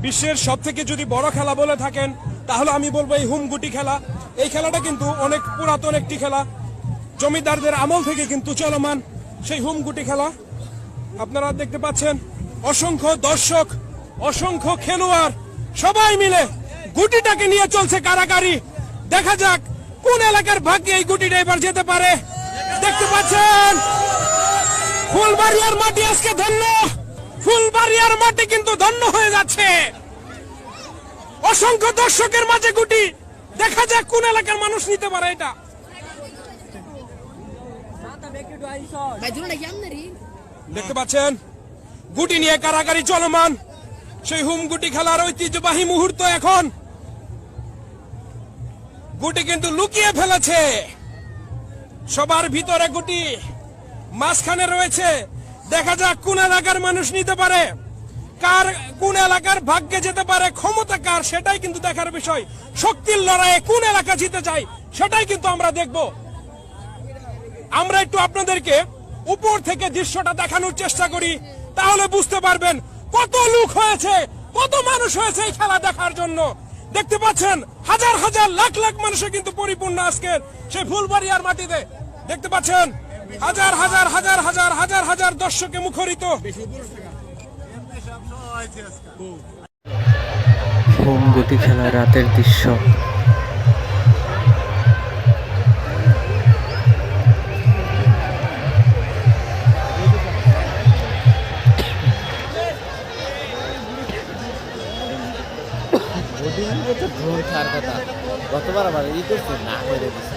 বিশ্বের সবথেকে যদি বড় খেলা বলে থাকেন তাহলে আমি বলবো এই হুম গুটি খেলা। এই খেলাটা কিন্তু অনেক পুরাতন একটি খেলা, জমিদারদের আমল থেকে কিন্তু চলমান সেই হুম গুটি খেলা। আপনারা দেখতে পাচ্ছেন অসংখ্য দর্শক, অসংখ্য খেলোয়াড় সবাই মিলে গুটিটাকে নিয়ে চলছে কারাকারি। দেখা যাক কোন এলাকার ভাগ্যে এই গুটিটা এবার যেতে পারে। দেখতে পাচ্ছেন ফুলবাড়িয়ার মাটি আজকে ধন্য, ফুলবাড়িয়ার মাটি কিন্তু ধন্য হয়ে যাচ্ছে। অসংখ্য দর্শকের মাঝে গুটি, দেখা যাক কোন এলাকার মানুষ নিতে পারে এটা। দেখতে পাচ্ছেন গুটি নিয়ে কারাকারি চলমান, সেই হুম গুটি খেলার ঐতিহ্যবাহী মুহূর্ত। এখন গুটি কিন্তু লুকিয়ে ফেলেছে সবার ভিতরে, গুটি মাঝখানে রয়েছে। দেখা যাক কোন এলাকার মানুষ নিতে পারে, কার কোন এলাকার ভাগ্যে যেতে পারে, ক্ষমতা কার সেটাই কিন্তু দেখার বিষয়। শক্তির লড়াইয়ে কোন এলাকা জিতে যায় সেটাই কিন্তু আমরা দেখব। আমরা একটু আপনাদেরকে উপর থেকে দৃশ্যটা দেখানোর চেষ্টা করি, তাহলে বুঝতে পারবেন কত লোক হয়েছে, কত মানুষ হয়েছে এই খেলা দেখার জন্য। দেখতে পাচ্ছেন হাজার হাজার লাখ লাখ মানুষে কিন্তু পরিপূর্ণ আজকের সেই ফুলবাড়িয়ার মাটিতে। দেখতে পাচ্ছেন হাজার হাজার হাজার হাজার হাজার হাজার দর্শকে মুখরিত। হুম গুটি খেলা রাতের দৃশ্য। গতবার আবার ই করছে না করে দিচ্ছে,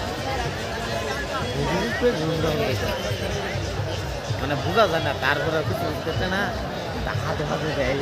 মানে বোঝা যায় না, তারপরে কিছু করতে না হাতে হাতে দেয়।